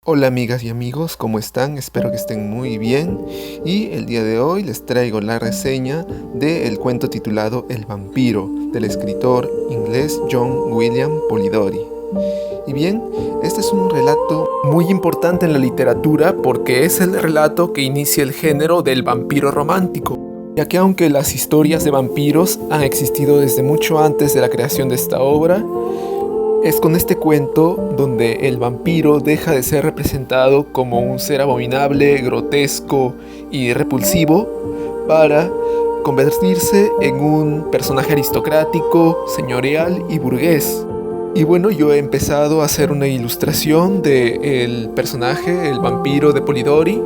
Hola amigas y amigos, ¿cómo están? Espero que estén muy bien y el día de hoy les traigo la reseña del cuento titulado El vampiro del escritor inglés John William Polidori. Y bien, este es un relato muy importante en la literatura porque es el relato que inicia el género del vampiro romántico, ya que aunque las historias de vampiros han existido desde mucho antes de la creación de esta obra, es con este cuento donde el vampiro deja de ser representado como un ser abominable, grotesco y repulsivo para convertirse en un personaje aristocrático, señorial y burgués. Y bueno, yo he empezado a hacer una ilustración del personaje, el vampiro de Polidori,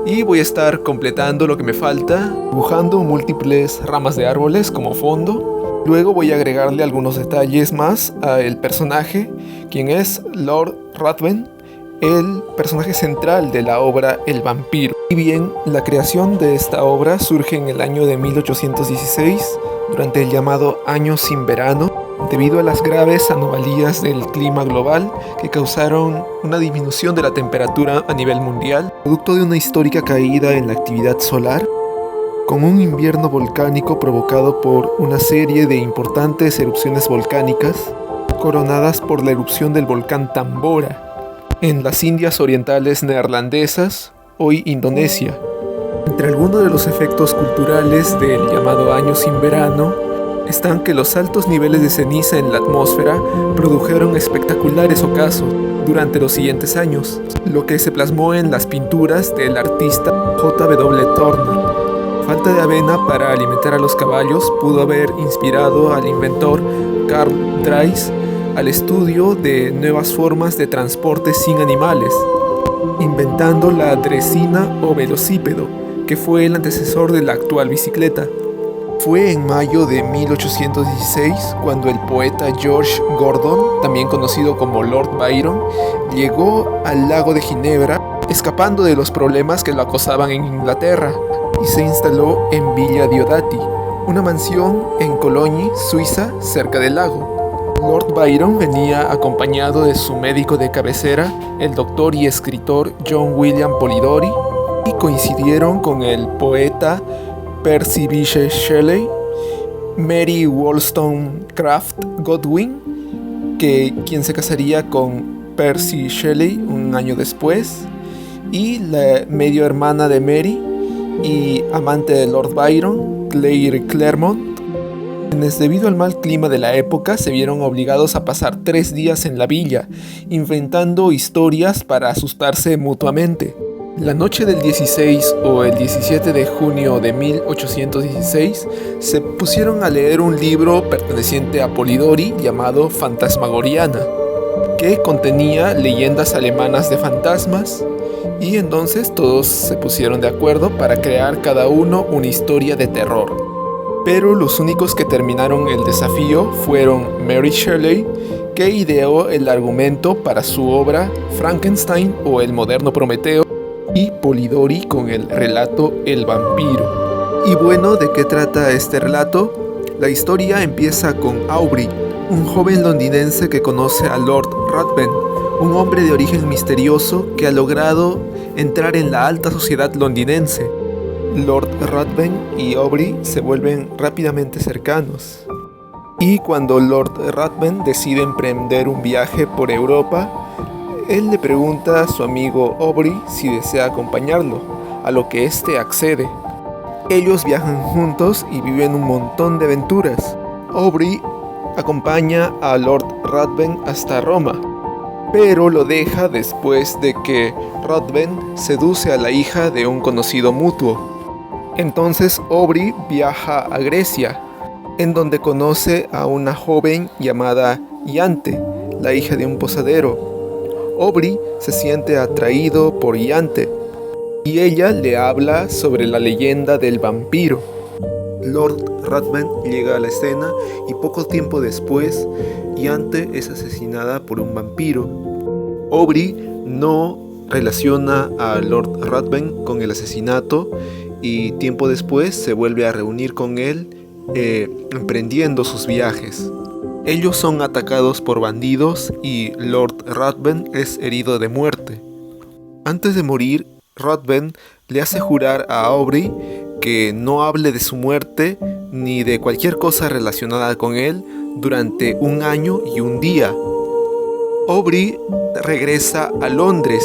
y voy a estar completando lo que me falta, dibujando múltiples ramas de árboles como fondo. Luego voy a agregarle algunos detalles más al personaje, quien es Lord Ruthven, el personaje central de la obra El vampiro. Y bien, la creación de esta obra surge en el año de 1816, durante el llamado Año sin Verano, debido a las graves anomalías del clima global que causaron una disminución de la temperatura a nivel mundial, producto de una histórica caída en la actividad solar, con un invierno volcánico provocado por una serie de importantes erupciones volcánicas, coronadas por la erupción del volcán Tambora, en las Indias Orientales Neerlandesas, hoy Indonesia. Entre algunos de los efectos culturales del llamado Año sin Verano, están que los altos niveles de ceniza en la atmósfera produjeron espectaculares ocasos durante los siguientes años, lo que se plasmó en las pinturas del artista J.W. Turner. Falta de avena para alimentar a los caballos pudo haber inspirado al inventor Carl Drais al estudio de nuevas formas de transporte sin animales, inventando la dresina o velocípedo, que fue el antecesor de la actual bicicleta. Fue en mayo de 1816 cuando el poeta George Gordon, también conocido como Lord Byron, llegó al lago de Ginebra, escapando de los problemas que lo acosaban en Inglaterra, y se instaló en Villa Diodati, una mansión en Cologne, Suiza, cerca del lago. Lord Byron venía acompañado de su médico de cabecera, el doctor y escritor John William Polidori, y coincidieron con el poeta Percy Bysshe Shelley, Mary Wollstonecraft Godwin, quien se casaría con Percy Shelley un año después, y la medio hermana de Mary y amante de Lord Byron, Claire Claremont, quienes debido al mal clima de la época se vieron obligados a pasar 3 días en la villa, inventando historias para asustarse mutuamente. La noche del 16 o el 17 de junio de 1816 se pusieron a leer un libro perteneciente a Polidori llamado Fantasmagoriana, que contenía leyendas alemanas de fantasmas, y entonces todos se pusieron de acuerdo para crear cada uno una historia de terror. Pero los únicos que terminaron el desafío fueron Mary Shelley, que ideó el argumento para su obra Frankenstein o el moderno Prometeo, y Polidori con el relato El vampiro. Y bueno, ¿de qué trata este relato? La historia empieza con Aubrey, un joven londinense que conoce a Lord Ruthven, un hombre de origen misterioso que ha logrado entrar en la alta sociedad londinense. Lord Ruthven y Aubrey se vuelven rápidamente cercanos. Y cuando Lord Ruthven decide emprender un viaje por Europa, él le pregunta a su amigo Aubrey si desea acompañarlo, a lo que éste accede. Ellos viajan juntos y viven un montón de aventuras. Aubrey acompaña a Lord Ruthven hasta Roma, pero lo deja después de que Ruthven seduce a la hija de un conocido mutuo. Entonces Aubrey viaja a Grecia, en donde conoce a una joven llamada Iante, la hija de un posadero. Aubrey se siente atraído por Iante, y ella le habla sobre la leyenda del vampiro. Lord Ruthven llega a la escena y poco tiempo después, Iante es asesinada por un vampiro. Aubrey no relaciona a Lord Ruthven con el asesinato y tiempo después se vuelve a reunir con él, emprendiendo sus viajes. Ellos son atacados por bandidos y Lord Ruthven es herido de muerte. Antes de morir, Ruthven le hace jurar a Aubrey que no hable de su muerte ni de cualquier cosa relacionada con él durante 1 año y 1 día. Aubrey regresa a Londres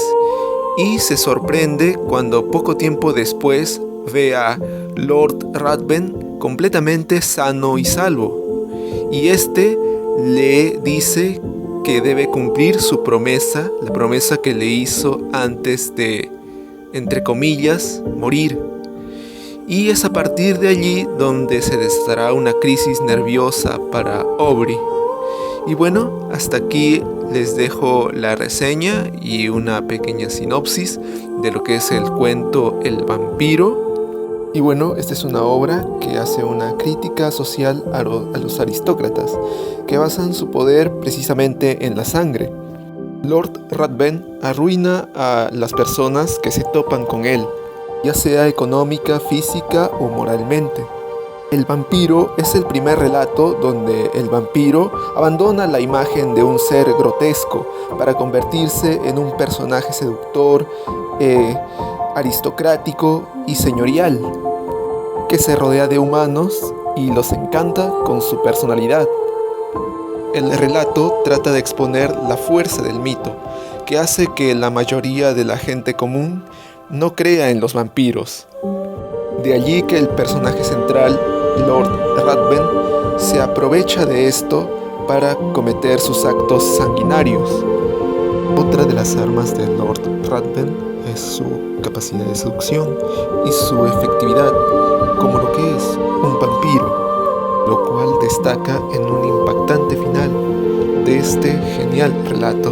y se sorprende cuando poco tiempo después ve a Lord Ruthven completamente sano y salvo, y este le dice que debe cumplir su promesa, la promesa que le hizo antes de, entre comillas, morir. Y es a partir de allí donde se desatará una crisis nerviosa para Aubrey. Y bueno, hasta aquí les dejo la reseña y una pequeña sinopsis de lo que es el cuento El vampiro. Y bueno, esta es una obra que hace una crítica social a los aristócratas, que basan su poder precisamente en la sangre. Lord Ruthven arruina a las personas que se topan con él, ya sea económica, física o moralmente. El vampiro es el primer relato donde el vampiro abandona la imagen de un ser grotesco para convertirse en un personaje seductor, aristocrático y señorial, que se rodea de humanos y los encanta con su personalidad. El relato trata de exponer la fuerza del mito, que hace que la mayoría de la gente común no crea en los vampiros. De allí que el personaje central, Lord Ruthven, se aprovecha de esto para cometer sus actos sanguinarios. Otra de las armas de Lord Ruthven es su capacidad de seducción y su efectividad como lo que es un vampiro, lo cual destaca en un impactante final de este genial relato,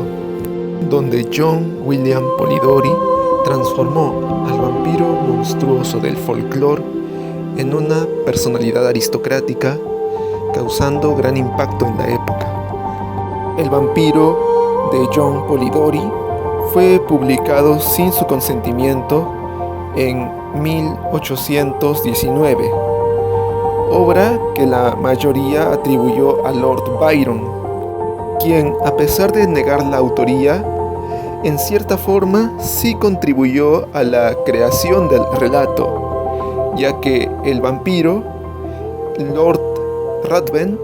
donde John William Polidori transformó al vampiro monstruoso del folclore en una personalidad aristocrática, causando gran impacto en la época. El vampiro de John Polidori fue publicado sin su consentimiento en 1819, obra que la mayoría atribuyó a Lord Byron, quien, a pesar de negar la autoría, en cierta forma sí contribuyó a la creación del relato, ya que el vampiro, Lord Ruthven,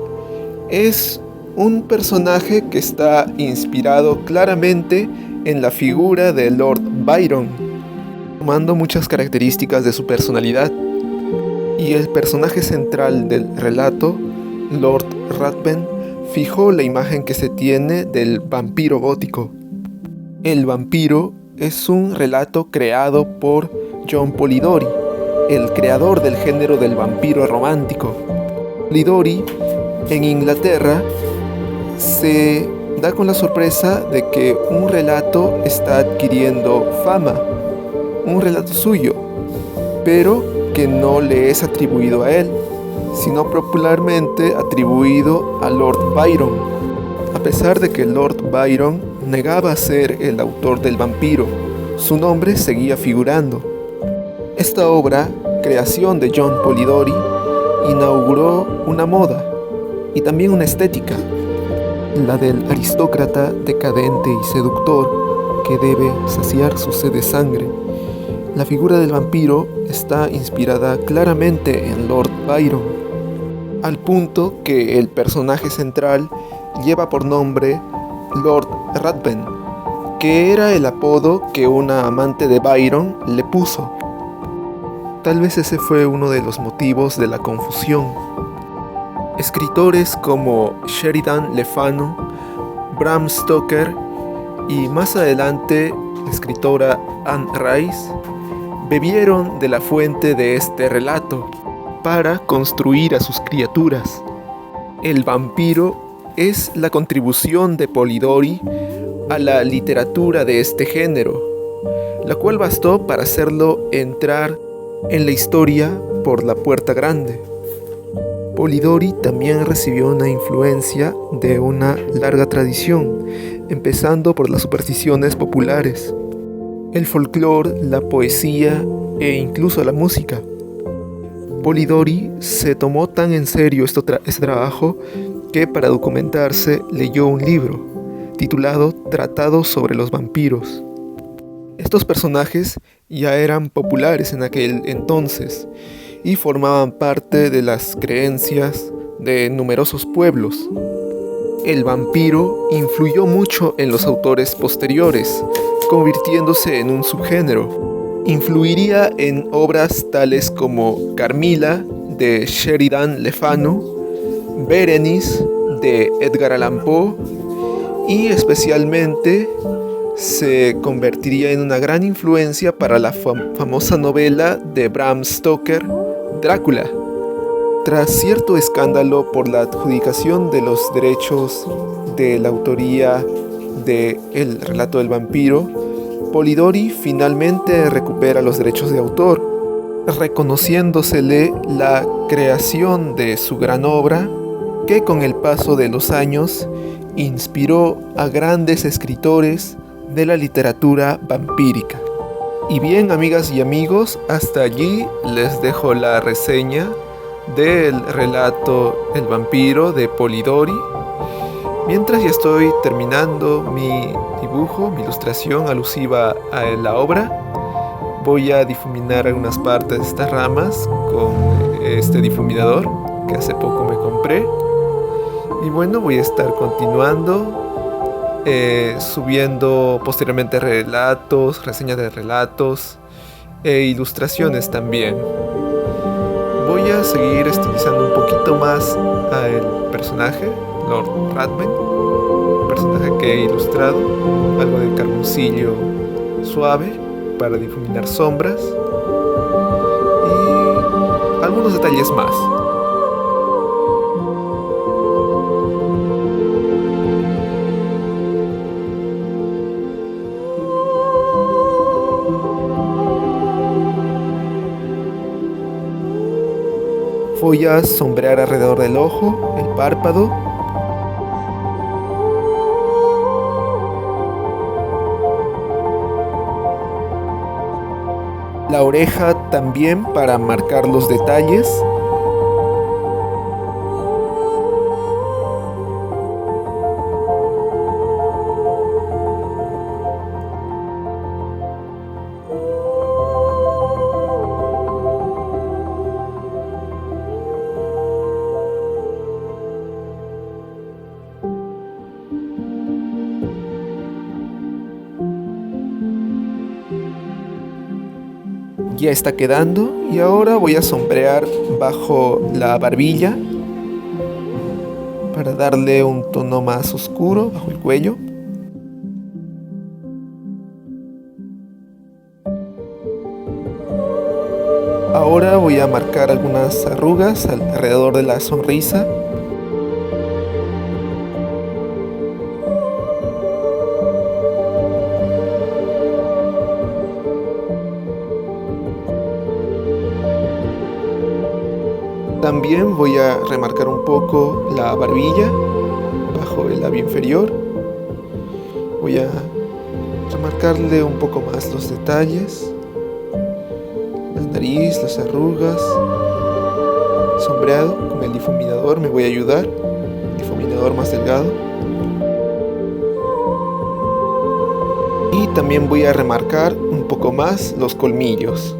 es un personaje que está inspirado claramente en la figura de Lord Byron, tomando muchas características de su personalidad. Y el personaje central del relato, Lord Ruthven, fijó la imagen que se tiene del vampiro gótico. El vampiro es un relato creado por John Polidori, el creador del género del vampiro romántico. Polidori, en Inglaterra, se da con la sorpresa de que un relato está adquiriendo fama, un relato suyo, pero que no le es atribuido a él, sino popularmente atribuido a Lord Byron, a pesar de que Lord Byron negaba ser el autor del vampiro. Su nombre seguía figurando. Esta obra, creación de John Polidori, inauguró una moda y también una estética, la del aristócrata decadente y seductor que debe saciar su sed de sangre. La figura del vampiro está inspirada claramente en Lord Byron, al punto que el personaje central lleva por nombre Lord Ruthven, que era el apodo que una amante de Byron le puso. Tal vez ese fue uno de los motivos de la confusión. Escritores como Sheridan Le Fanu, Bram Stoker y más adelante la escritora Anne Rice bebieron de la fuente de este relato para construir a sus criaturas. El vampiro es la contribución de Polidori a la literatura de este género, la cual bastó para hacerlo entrar en la historia por la puerta grande. Polidori también recibió una influencia de una larga tradición, empezando por las supersticiones populares, el folclore, la poesía e incluso la música. Polidori se tomó tan en serio este trabajo que para documentarse leyó un libro titulado Tratado sobre los vampiros. Estos personajes ya eran populares en aquel entonces y formaban parte de las creencias de numerosos pueblos. El vampiro influyó mucho en los autores posteriores, convirtiéndose en un subgénero. Influiría en obras tales como Carmilla de Sheridan Le Fanu, Berenice de Edgar Allan Poe y especialmente se convertiría en una gran influencia para la famosa novela de Bram Stoker, Drácula. Tras cierto escándalo por la adjudicación de los derechos de la autoría del relato del vampiro, Polidori finalmente recupera los derechos de autor, reconociéndosele la creación de su gran obra, que con el paso de los años inspiró a grandes escritores de la literatura vampírica. Y bien, amigas y amigos, hasta allí les dejo la reseña del relato El vampiro de Polidori. Mientras ya estoy terminando mi dibujo, mi ilustración alusiva a la obra, voy a difuminar algunas partes de estas ramas con este difuminador que hace poco me compré. Y bueno, voy a estar continuando subiendo posteriormente relatos, reseñas de relatos e ilustraciones también. Voy a seguir estilizando un poquito más al personaje, Lord Ratman, un personaje que he ilustrado, algo de carboncillo suave para difuminar sombras y algunos detalles más. Voy a sombrear alrededor del ojo, el párpado. La oreja también para marcar los detalles. Ya está quedando y ahora voy a sombrear bajo la barbilla para darle un tono más oscuro bajo el cuello. Ahora voy a marcar algunas arrugas alrededor de la sonrisa. También voy a remarcar un poco la barbilla bajo el labio inferior. Voy a remarcarle un poco más los detalles, la nariz, las arrugas, sombreado. Con el difuminador me voy a ayudar, el difuminador más delgado. Y también voy a remarcar un poco más los colmillos.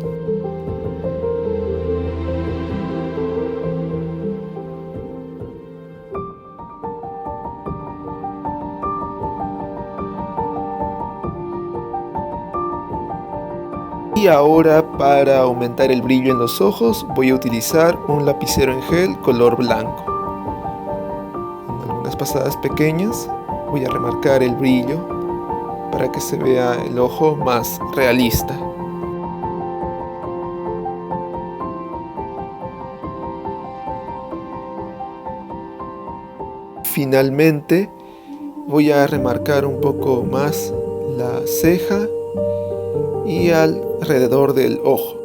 Y ahora, para aumentar el brillo en los ojos, voy a utilizar un lapicero en gel color blanco. Con algunas pasadas pequeñas voy a remarcar el brillo para que se vea el ojo más realista. Finalmente voy a remarcar un poco más la ceja y alrededor del ojo.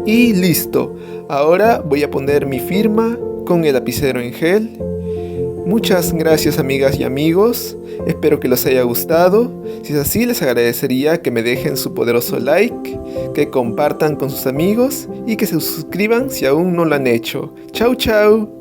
Y listo. Ahora voy a poner mi firma con el lapicero en gel. Muchas gracias, amigas y amigos. Espero que les haya gustado. Si es así, les agradecería que me dejen su poderoso like, que compartan con sus amigos y que se suscriban si aún no lo han hecho. Chau, chau.